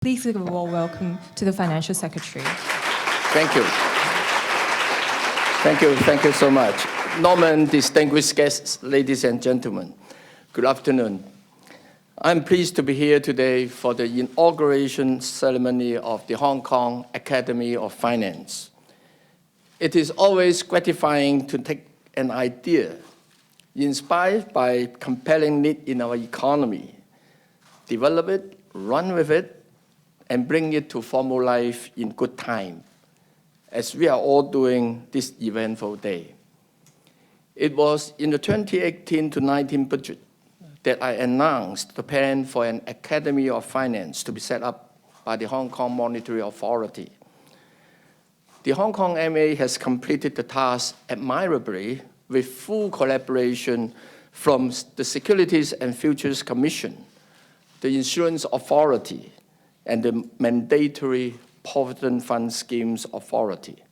Please give a warm welcome to the Financial Secretary. Thank you. Thank you so much. Norman, distinguished guests, ladies and gentlemen, good afternoon. I'm pleased to be here today for the inauguration ceremony of the Hong Kong Academy of Finance. It is always gratifying to take an idea inspired by compelling need in our economy, develop it, run with it, and bring it to formal life in good time, as we are all doing this eventful day. It was in the 2018-19 budget that I announced the plan for an Academy of Finance to be set up by the Hong Kong Monetary Authority. The Hong Kong MA has completed the task admirably with full collaboration from the Securities and Futures Commission, the Insurance Authority, and the Mandatory Provident Fund Schemes Authority.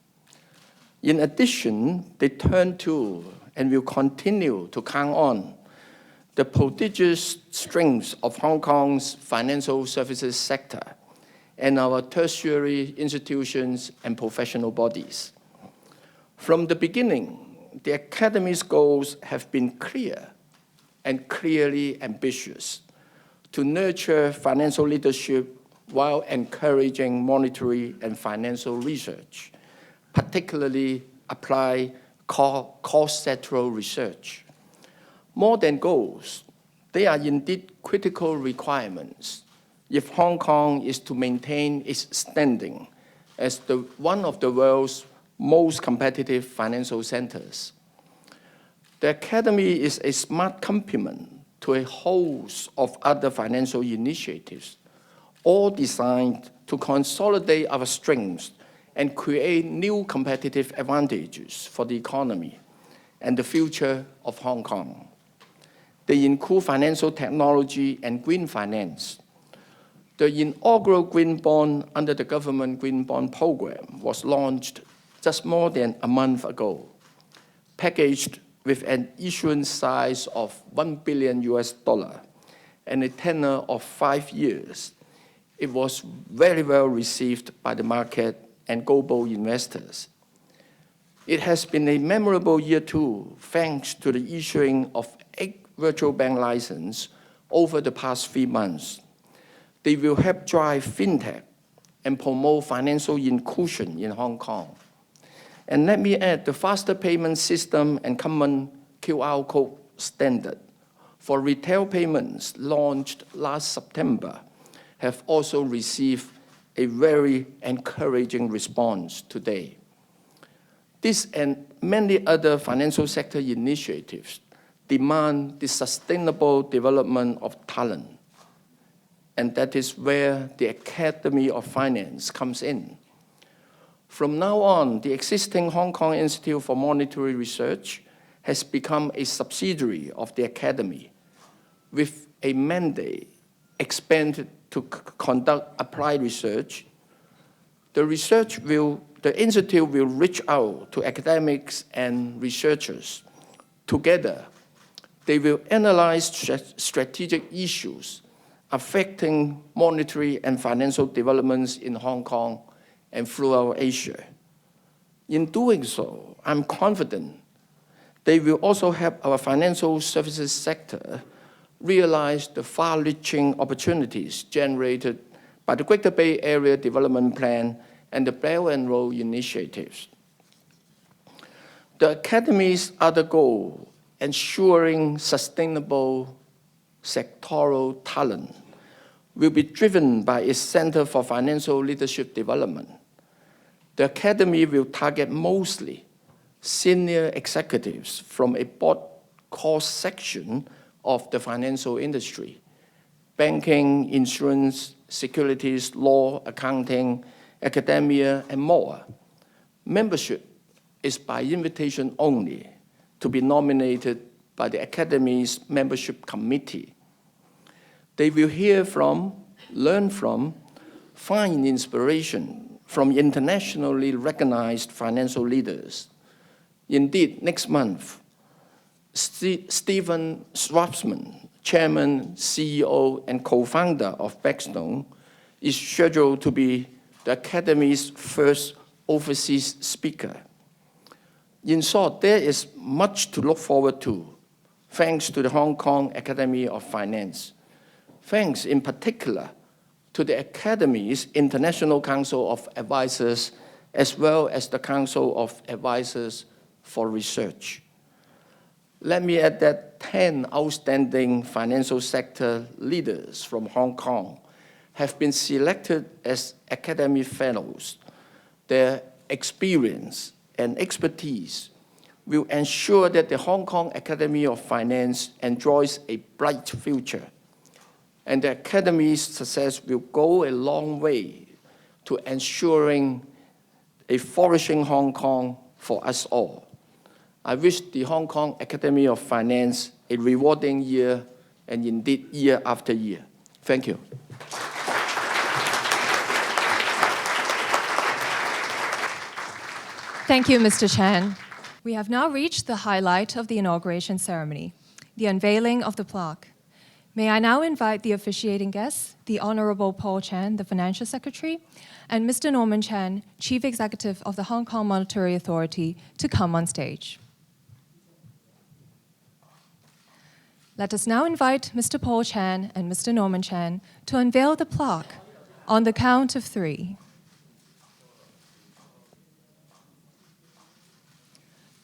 In addition, they turn to and will continue to count on the prodigious strengths of Hong Kong's financial services sector and our tertiary institutions and professional bodies. From the beginning, the Academy's goals have been clear and clearly ambitious to nurture financial leadership while encouraging monetary and financial research, particularly apply cross-sectoral research. More than goals, they are indeed critical requirements if Hong Kong is to maintain its standing as one of the world's most competitive financial centers. The Academy is a smart complement to a host of other financial initiatives, all designed to consolidate our strengths and create new competitive advantages for the economy and the future of Hong Kong. They include financial technology and green finance. The inaugural green bond under the government green bond program was launched just more than a month ago, packaged with an issuance size of $1 billion and a tenure of 5 years. It was very well received by the market and global investors. It has been a memorable year too, thanks to the issuing of 8 virtual bank licenses over the past 3 months. They will help drive fintech and promote financial inclusion in Hong Kong. And let me add, the faster payment system and common QR code standard for retail payments launched last September have also received a very encouraging response today. This and many other financial sector initiatives demand the sustainable development of talent, and that is where the Academy of Finance comes in. From now on, the existing Hong Kong Institute for Monetary Research has become a subsidiary of the Academy with a mandate expanded to conduct applied research. The Institute will reach out to academics and researchers. Together, they will analyze strategic issues affecting monetary and financial developments in Hong Kong and throughout Asia. In doing so, I'm confident they will also help our financial services sector realize the far-reaching opportunities generated by the Greater Bay Area Development Plan and the Belt and Road initiatives. The Academy's other goal, ensuring sustainable sectoral talent, will be driven by its Center for Financial Leadership Development. The Academy will target mostly senior executives from a broad cross-section of the financial industry: banking, insurance, securities, law, accounting, academia, and more. Membership is by invitation only, to be nominated by the Academy's membership committee. They will hear from, learn from, find inspiration from internationally recognized financial leaders. Indeed, next month, Stephen Schwarzman, Chairman, CEO, and co-founder of Blackstone, is scheduled to be the Academy's first overseas speaker. In short, there is much to look forward to, thanks to the Hong Kong Academy of Finance. Thanks in particular to the Academy's International Council of Advisors, as well as the Council of Advisors for Research. Let me add that 10 outstanding financial sector leaders from Hong Kong have been selected as Academy Fellows. Their experience and expertise will ensure that the Hong Kong Academy of Finance enjoys a bright future, and the Academy's success will go a long way to ensuring a flourishing Hong Kong for us all. I wish the Hong Kong Academy of Finance a rewarding year, and indeed year after year. Thank you. Thank you, Mr. Chan. We have now reached the highlight of the inauguration ceremony, the unveiling of the plaque. May I now invite the officiating guests, the Honorable Paul Chan, the Financial Secretary, and Mr. Norman Chan, Chief Executive of the Hong Kong Monetary Authority, to come on stage. Let us now invite Mr. Paul Chan and Mr. Norman Chan to unveil the plaque on the count of 3.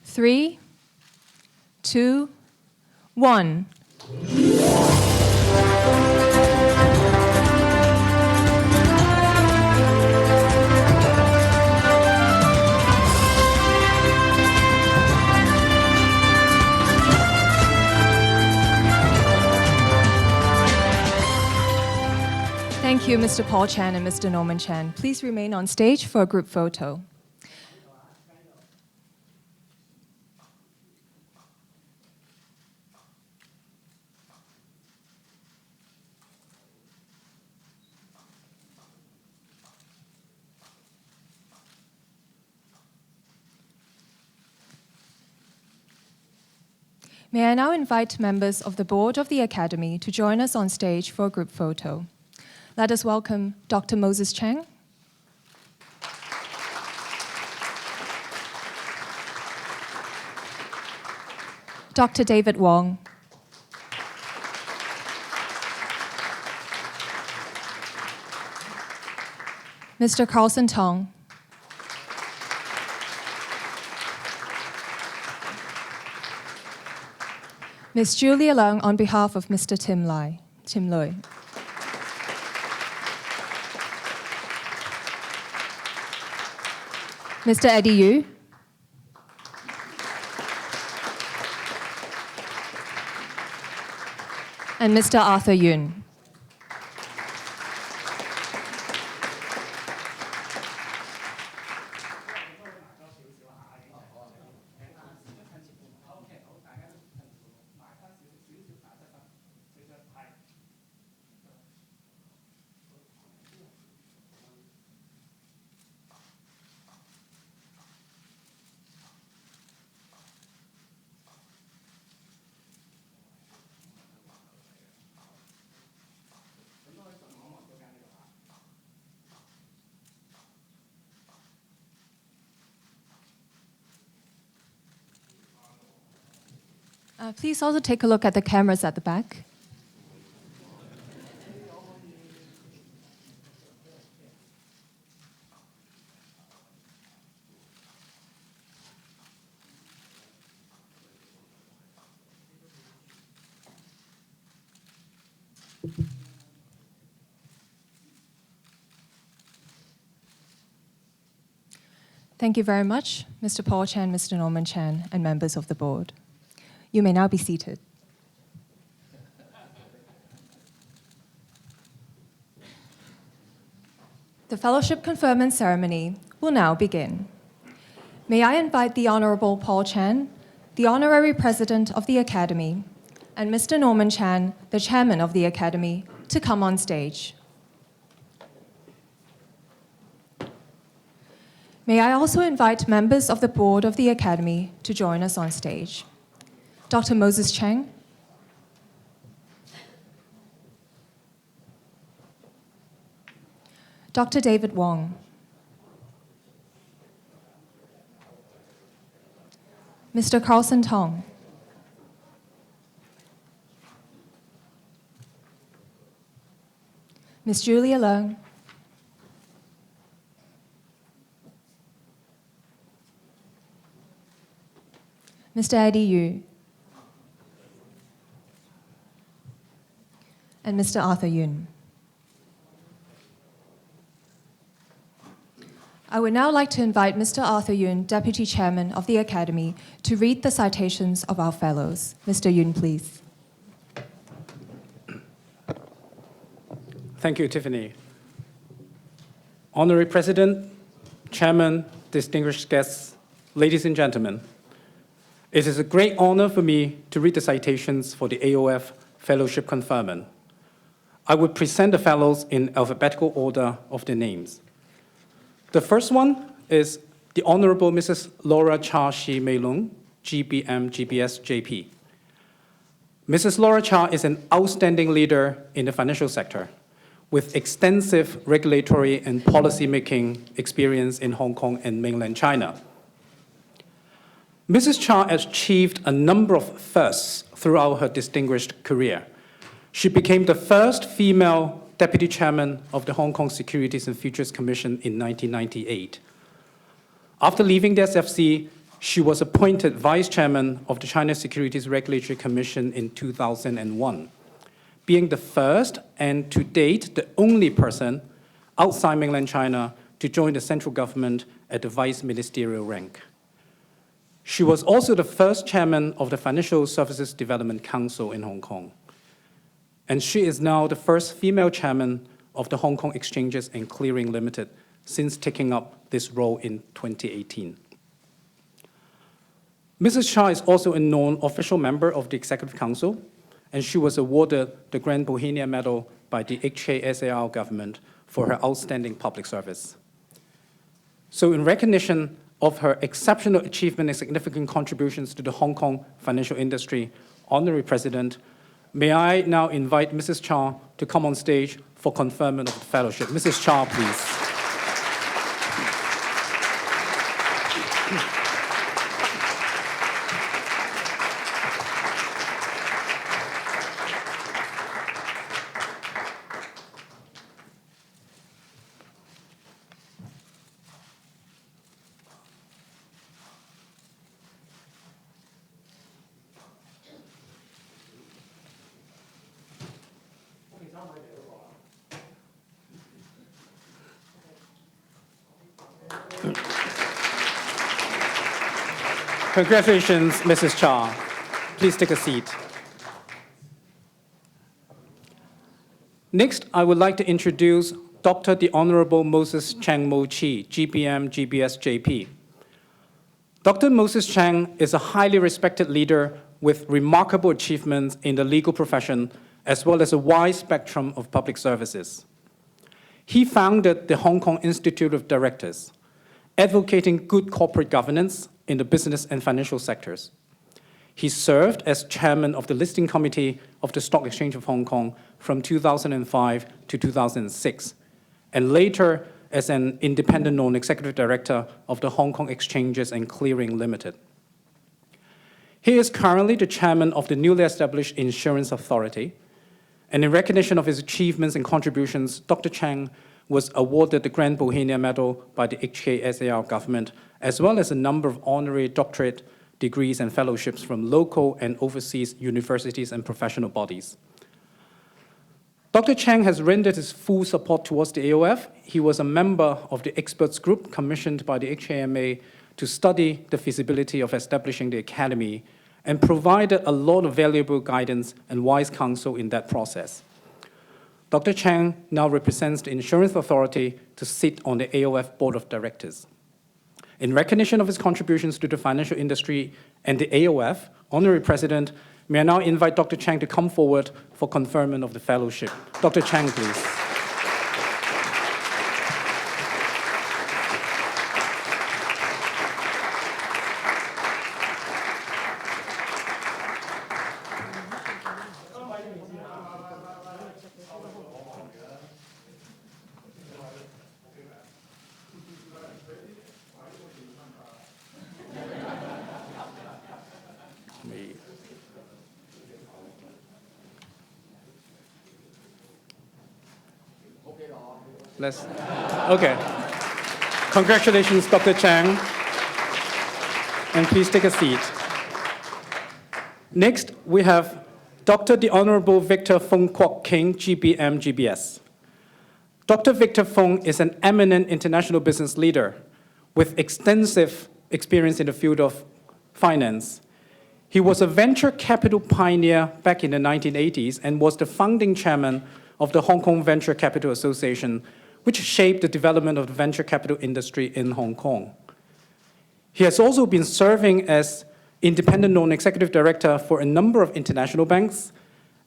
3, 2, 1. Thank you, Mr. Paul Chan and Mr. Norman Chan. Please remain on stage for a group photo. May I now invite members of the board of the Academy to join us on stage for a group photo. Let us welcome Dr. Moses Chang, Dr. David Wong, Mr. Carlson Tong, Ms. Julia Leung on behalf of Mr. Tim Lui. Mr. Eddie Yu, and Mr. Arthur Yun. Please also take a look at the cameras at the back. Thank you very much, Mr. Paul Chan, Mr. Norman Chan, and members of the board. You may now be seated. The fellowship conferment ceremony will now begin. May I invite the Honorable Paul Chan, the Honorary President of the Academy, and Mr. Norman Chan, the Chairman of the Academy, to come on stage. May I also invite members of the board of the Academy to join us on stage. Dr. Moses Chang, Dr. David Wong. Mr. Carlson Tong. Ms. Julia Leung. Mr. Eddie Yu. And Mr. Arthur Yun. I would now like to invite Mr. Arthur Yun, Deputy Chairman of the Academy, to read the citations of our fellows. Mr. Yun, please. Thank you, Tiffany. Honorary President, Chairman, distinguished guests, ladies and gentlemen, it is a great honor for me to read the citations for the Aof Fellowship conferment. I would present the fellows in alphabetical order of their names. The first one is the Honorable Mrs. Laura Cha Shi Mei Lung, GBM GBS JP. Mrs. Laura Cha is an outstanding leader in the financial sector with extensive regulatory and policy-making experience in Hong Kong and mainland China. Mrs. Cha achieved a number of firsts throughout her distinguished career. She became the first female deputy chairman of the Hong Kong Securities and Futures Commission in 1998. After leaving the SFC, she was appointed vice chairman of the China Securities Regulatory Commission in 2001, being the first and to date the only person outside mainland China to join the central government at the vice ministerial rank. She was also the first chairman of the Financial Services Development Council in Hong Kong. And she is now the first female chairman of the Hong Kong Exchanges and Clearing Limited since taking up this role in 2018. Mrs. Cha is also a non-official member of the Executive Council, and she was awarded the Grand Bohemia Medal by the HKSAR government for her outstanding public service. So in recognition of her exceptional achievement and significant contributions to the Hong Kong financial industry, Honorary President, may I now invite Mrs. Cha to come on stage for conferment of the fellowship. Mrs. Cha, please. Congratulations, Mrs. Cha. Please take a seat. Next, I would like to introduce Dr. the Honorable Moses Chang Mo Chi, GBM GBS JP. Dr. Moses Chang is a highly respected leader with remarkable achievements in the legal profession, as well as a wide spectrum of public services. He founded the Hong Kong Institute of Directors, advocating good corporate governance in the business and financial sectors. He served as chairman of the listing committee of the Stock Exchange of Hong Kong from 2005 to 2006, and later as an independent non-executive director of the Hong Kong Exchanges and Clearing Limited. He is currently the chairman of the newly established Insurance Authority, and in recognition of his achievements and contributions, Dr. Chang was awarded the Grand Bohemia Medal by the HKSAR government, as well as a number of honorary doctorate degrees and fellowships from local and overseas universities and professional bodies. Dr. Chang has rendered his full support towards the AOF. He was a member of the experts group commissioned by the HKMA to study the feasibility of establishing the academy and provided a lot of valuable guidance and wise counsel in that process. Dr. Chang now represents the Insurance Authority to sit on the AOF Board of Directors. In recognition of his contributions to the financial industry and the AOF, Honorary President, may I now invite Dr. Chang to come forward for conferment of the fellowship. Dr. Chang, please. Okay. Congratulations, Dr. Chang. And please take a seat. Next, we have Dr. the Honorable Victor Fong Kwok King, GBM, GBS. Dr. Victor Fong is an eminent international business leader with extensive experience in the field of finance. He was a venture capital pioneer back in the 1980s and was the founding chairman of the Hong Kong Venture Capital Association, which shaped the development of the venture capital industry in Hong Kong. He has also been serving as independent non-executive director for a number of international banks,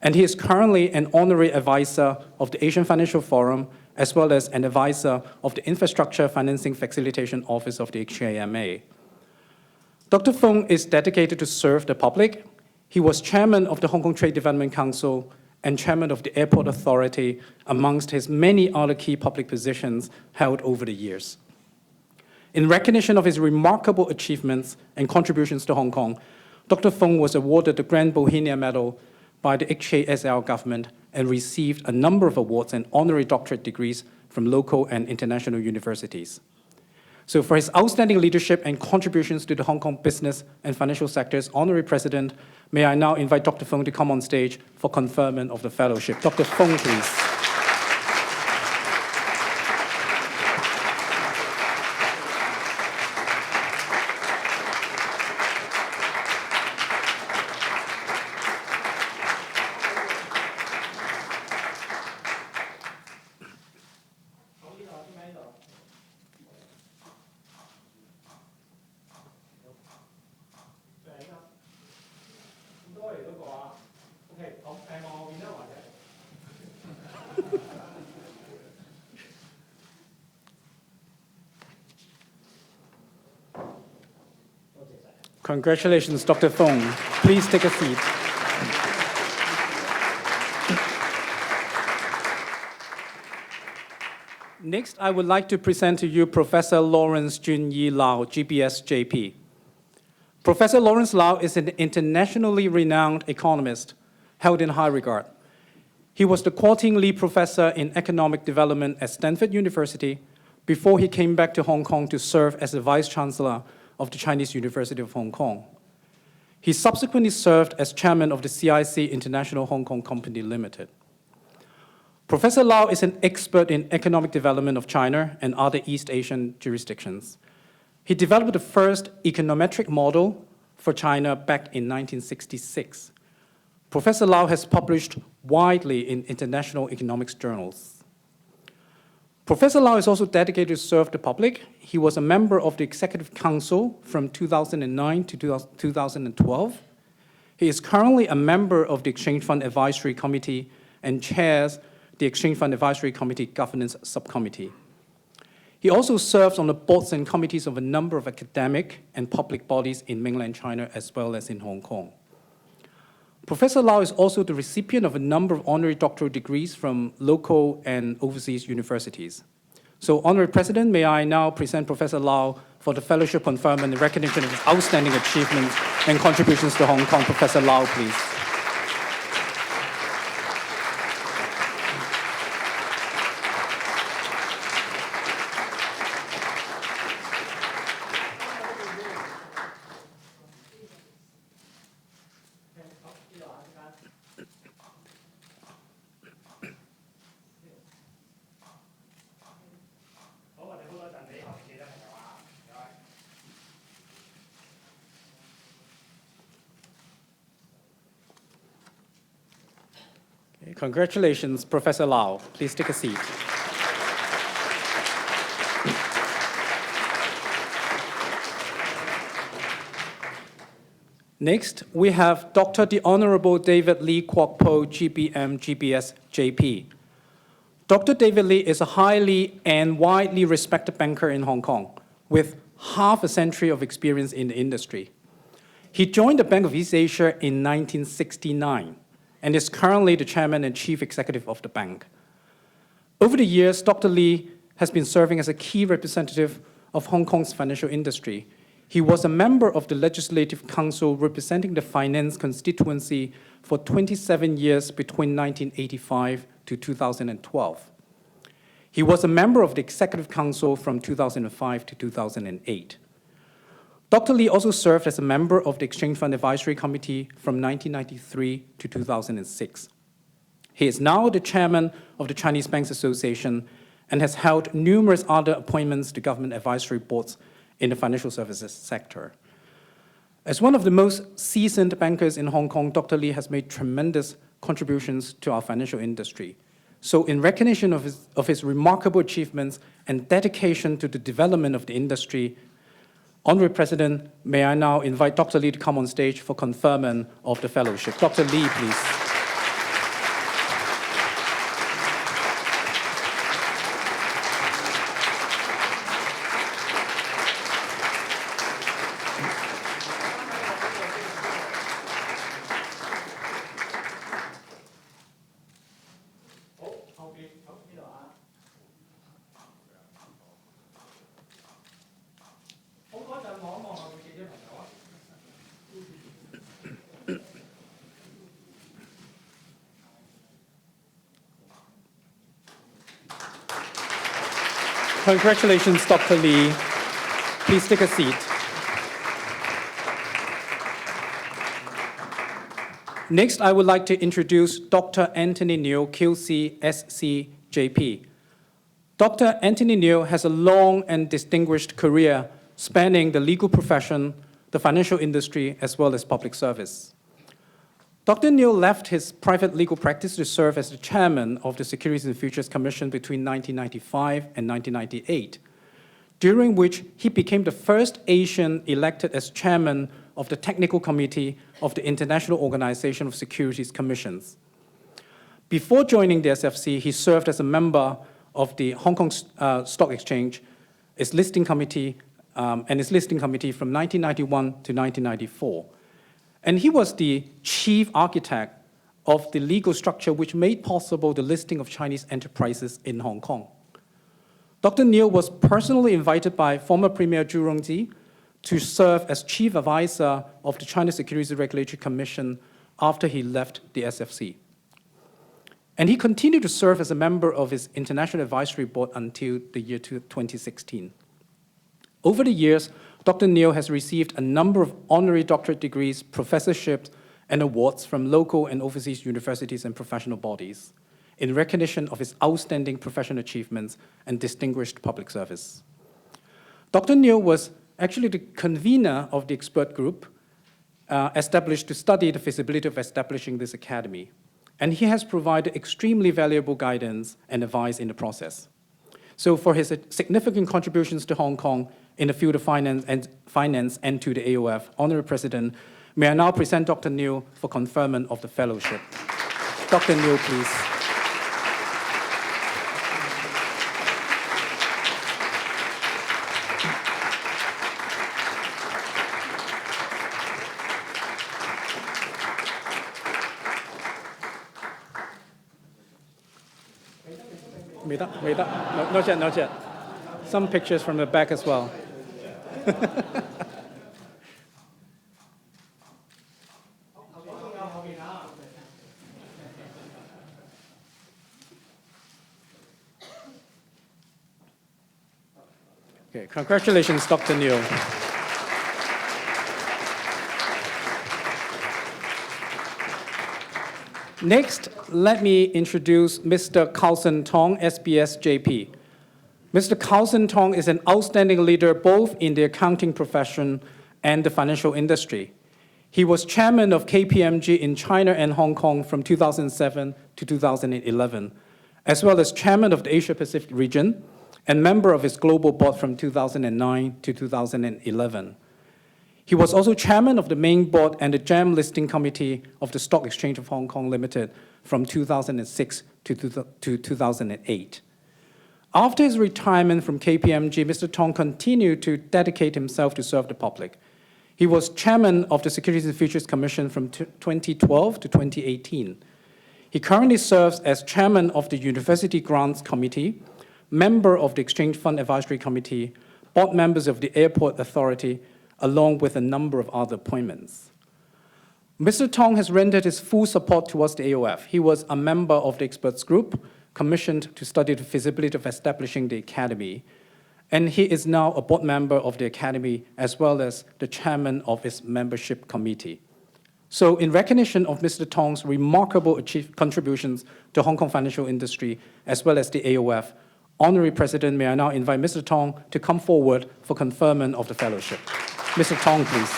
and he is currently an honorary advisor of the Asian Financial Forum, as well as an advisor of the Infrastructure Financing Facilitation Office of the HKMA. Dr. Fong is dedicated to serve the public. He was chairman of the Hong Kong Trade Development Council and chairman of the Airport Authority, amongst his many other key public positions held over the years. In recognition of his remarkable achievements and contributions to Hong Kong, Dr. Fong was awarded the Grand Bohemia Medal by the HKSL government and received a number of awards and honorary doctorate degrees from local and international universities. So for his outstanding leadership and contributions to the Hong Kong business and financial sector's honorary president, may I now invite Dr. Fong to come on stage for conferment of the fellowship. Dr. Fong, please. Congratulations, Dr. Fong. Please take a seat. Next, I would like to present to you Professor Lawrence Junyi Lau, Gbs JP. Professor Lawrence Lau is an internationally renowned economist held in high regard. He was the Quarting Lee Professor in Economic Development at Stanford University before he came back to Hong Kong to serve as the Vice Chancellor of the Chinese University of Hong Kong. He subsequently served as chairman of the CIC International Hong Kong Company Limited. Professor Lau is an expert in economic development of China and other East Asian jurisdictions. He developed the first econometric model for China back in 1966. Professor Lau has published widely in international economics journals. Professor Lau is also dedicated to serve the public. He was a member of the Executive Council from 2009 to 2012. He is currently a member of the Exchange Fund Advisory Committee and chairs the Exchange Fund Advisory Committee Governance Subcommittee. He also serves on the boards and committees of a number of academic and public bodies in mainland China as well as in Hong Kong. Professor Lau is also the recipient of a number of honorary doctoral degrees from local and overseas universities. So, Honorary President, may I now present Professor Lau for the fellowship conferment in recognition of his outstanding achievements and contributions to Hong Kong. Professor Lau, please. Congratulations, Professor Lau. Please take a seat. Next, we have Dr. the Honorable David Lee Kwok Po, GBM, GBS, JP. Dr. David Lee is a highly and widely respected banker in Hong Kong with half a century of experience in the industry. He joined the Bank of East Asia in 1969. And is currently the chairman and chief executive of the bank. Over the years, Dr. Lee has been serving as a key representative of Hong Kong's financial industry. He was a member of the Legislative Council representing the finance constituency for 27 years between 1985 to 2012. He was a member of the Executive Council from 2005 to 2008. Dr. Lee also served as a member of the Exchange Fund Advisory Committee from 1993 to 2006. He is now the chairman of the Chinese Banks Association and has held numerous other appointments to government advisory boards in the financial services sector. As one of the most seasoned bankers in Hong Kong, Dr. Lee has made tremendous contributions to our financial industry. So in recognition of his remarkable achievements and dedication to the development of the industry, Honorable President, may I now invite Dr. Lee to come on stage for conferment of the fellowship. Dr. Lee, please. Congratulations, Dr. Lee. Please take a seat. Next, I would like to introduce Dr. Antony Neo, QC, SC, JP. Dr. Antony Neo has a long and distinguished career spanning the legal profession, the financial industry, as well as public service. Dr. Neo left his private legal practice to serve as the chairman of the Securities and Futures Commission between 1995 and 1998, during which he became the first Asian elected as chairman of the Technical Committee of the International Organization of Securities Commissions. Before joining the SFC, he served as a member of the Hong Kong Stock Exchange, its listing committee, from 1991 to 1994. And he was the chief architect of the legal structure which made possible the listing of Chinese enterprises in Hong Kong. Dr. Neo was personally invited by former Premier Zhu Rongji to serve as chief advisor of the China Securities Regulatory Commission after he left the SFC. And he continued to serve as a member of its International Advisory Board until the year 2016. Over the years, Dr. Neo has received a number of honorary doctorate degrees, professorships, and awards from local and overseas universities and professional bodies in recognition of his outstanding professional achievements and distinguished public service. Dr. Neo was actually the convener of the expert group established to study the feasibility of establishing this academy, and he has provided extremely valuable guidance and advice in the process. So for his significant contributions to Hong Kong in the field of finance and to the AOF, Honorable President, may I now present Dr. Neo for conferment of the fellowship. Dr. Neo, please. Not yet. Some pictures from the back as well. Okay, congratulations, Dr. Neo. Next, let me introduce Mr. Carlson Tong, SBS JP. Mr. Carlson Tong is an outstanding leader both in the accounting profession and the financial industry. He was chairman of KPMG in China and Hong Kong from 2007 to 2011, as well as chairman of the Asia-Pacific region and member of its global board from 2009 to 2011. He was also chairman of the main board and the GEM listing committee of the Stock Exchange of Hong Kong Limited from 2006 to 2008. After his retirement from KPMG, Mr. Tong continued to dedicate himself to serve the public. He was chairman of the Securities and Futures Commission from 2012 to 2018. He currently serves as chairman of the University Grants Committee, member of the Exchange Fund Advisory Committee, board members of the Airport Authority, along with a number of other appointments. Mr. Tong has rendered his full support towards the AOF. He was a member of the experts group, commissioned to study the feasibility of establishing the Academy. And he is now a board member of the Academy as well as the chairman of its membership committee. So in recognition of Mr. Tong's remarkable contributions to Hong Kong financial industry as well as the AOF, Honorary President, may I now invite Mr. Tong to come forward for conferment of the fellowship. Mr. Tong, please.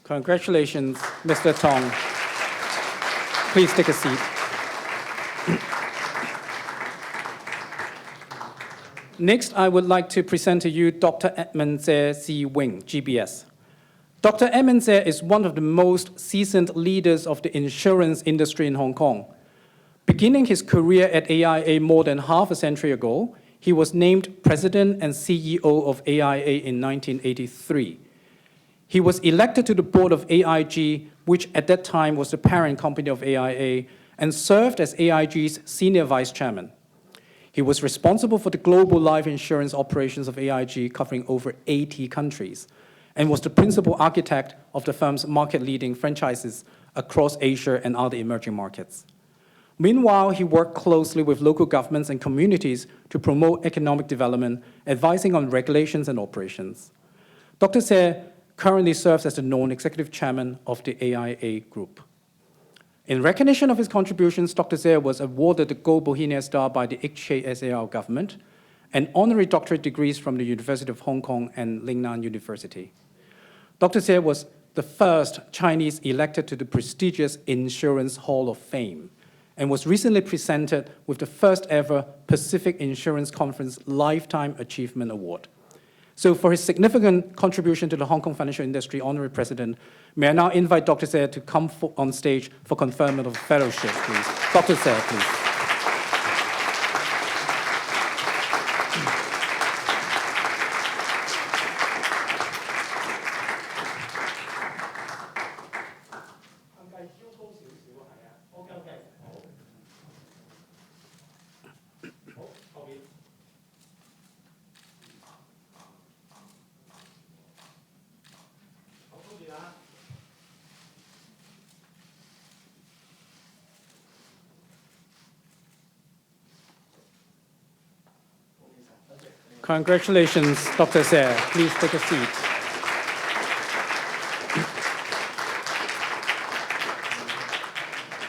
Congratulations, Mr. Tong. Please take a seat. Next, I would like to present to you Dr. Edmund Tse Si Wing, GBS. Dr. Edmund Tse is one of the most seasoned leaders of the insurance industry in Hong Kong. Beginning his career at AIA more than half a century ago, he was named President and CEO of AIA in 1983. He was elected to the board of AIG, which at that time was the parent company of AIA, and served as AIG's senior vice chairman. He was responsible for the global life insurance operations of AIG, covering over 80 countries, and was the principal architect of the firm's market-leading franchises across Asia and other emerging markets. Meanwhile, he worked closely with local governments and communities to promote economic development, advising on regulations and operations. Dr. Tse currently serves as the non-executive chairman of the AIA Group. In recognition of his contributions, Dr. Tse was awarded the Gold Bohemia Star by the HKSAR government and honorary doctorate degrees from the University of Hong Kong and Lingnan University. Dr. Tse was the first Chinese elected to the prestigious Insurance Hall of Fame and was recently presented with the first ever Pacific Insurance Conference Lifetime Achievement Award. So for his significant contribution to the Hong Kong financial industry, Honorary President, may I now invite Dr. Tse to come on stage for conferment of fellowship, please. Dr. Tse, please. Congratulations, Dr. Tse. Please take a seat.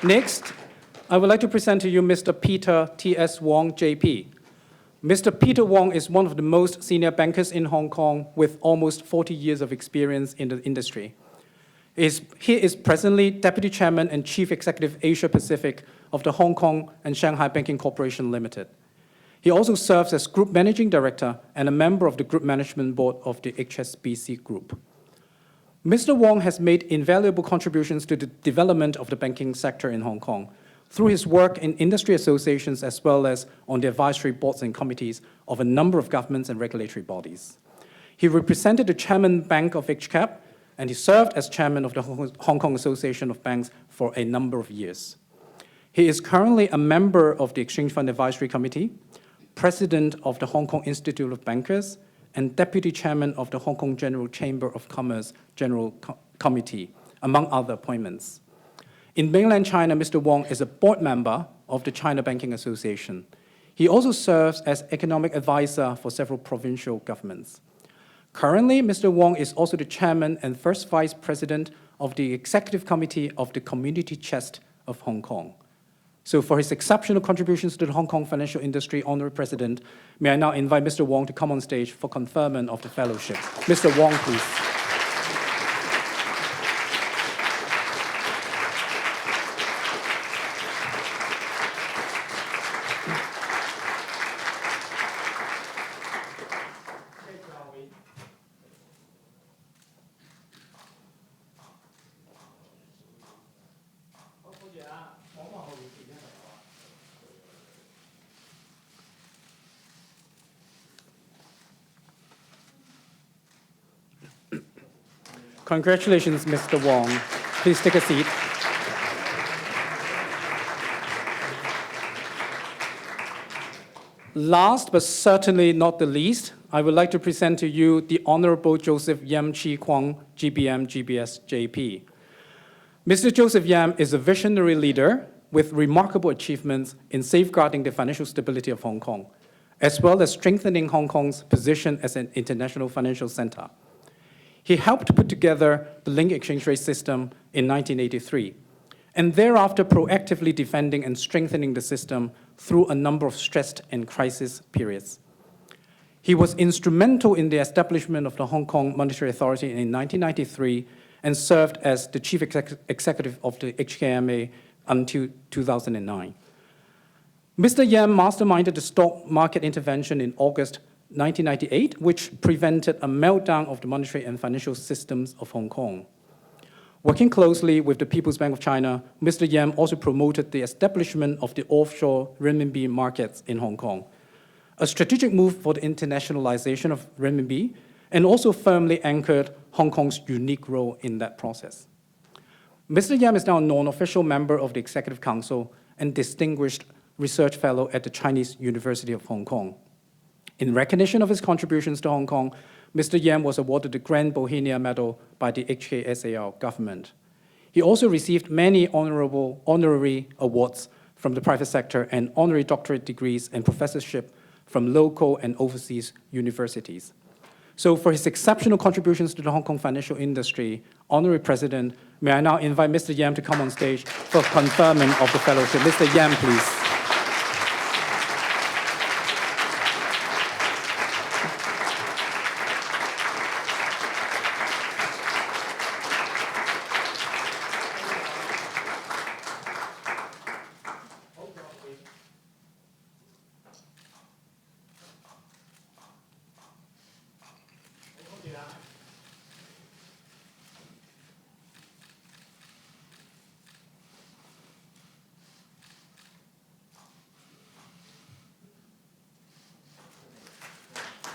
Next, I would like to present to you Mr. Peter T.S. Wong, JP. Mr. Peter Wong is one of the most senior bankers in Hong Kong with almost 40 years of experience in the industry. He is presently Deputy Chairman and Chief Executive Asia Pacific of the Hong Kong and Shanghai Banking Corporation Limited. He also serves as Group Managing Director and a member of the Group Management Board of the HSBC Group. Mr. Wong has made invaluable contributions to the development of the banking sector in Hong Kong through his work in industry associations as well as on the advisory boards and committees of a number of governments and regulatory bodies. He represented the Chairman Bank of HCAP, and he served as Chairman of the Hong Kong Association of Banks for a number of years. He is currently a member of the Exchange Fund Advisory Committee, President of the Hong Kong Institute of Bankers, and Deputy Chairman of the Hong Kong General Chamber of Commerce General Committee, among other appointments. In mainland China, Mr. Wong is a board member of the China Banking Association. He also serves as economic advisor for several provincial governments. Currently, Mr. Wong is also the chairman and first vice president of the executive committee of the Community Chest of Hong Kong. So for his exceptional contributions to the Hong Kong financial industry, Honorary President, may I now invite Mr. Wong to come on stage for conferment of the fellowship. Mr. Wong, please. Congratulations, Mr. Wong. Please take a seat. Last but certainly not the least, I would like to present to you the Honorable Joseph Yam Chi Kwong, GBM, GBS, JP. Mr. Joseph Yam is a visionary leader with remarkable achievements in safeguarding the financial stability of Hong Kong, as well as strengthening Hong Kong's position as an international financial center. He helped put together the link exchange rate system in 1983, and thereafter proactively defending and strengthening the system through a number of stressed and crisis periods. He was instrumental in the establishment of the Hong Kong Monetary Authority in 1993 and served as the chief executive of the HKMA until 2009. Mr. Yam masterminded the stock market intervention in August 1998, which prevented a meltdown of the monetary and financial systems of Hong Kong. Working closely with the People's Bank of China, Mr. Yam also promoted the establishment of the offshore renminbi markets in Hong Kong, a strategic move for the internationalization of renminbi, and also firmly anchored Hong Kong's unique role in that process. Mr. Yam is now a non-official member of the Executive Council and distinguished research fellow at the Chinese University of Hong Kong. In recognition of his contributions to Hong Kong, Mr. Yam was awarded the Grand Bohemia Medal by the HKSAR government. He also received many honorary awards from the private sector and honorary doctorate degrees and professorship from local and overseas universities. So for his exceptional contributions to the Hong Kong financial industry, Honorary President, may I now invite Mr. Yam to come on stage for conferment of the fellowship. Mr. Yam, please.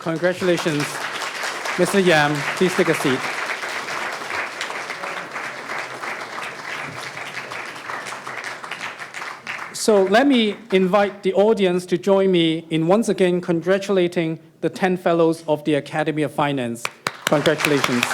Congratulations, Mr. Yam. Please take a seat. So let me invite the audience to join me in once again congratulating the 10 fellows of the Academy of Finance. Congratulations.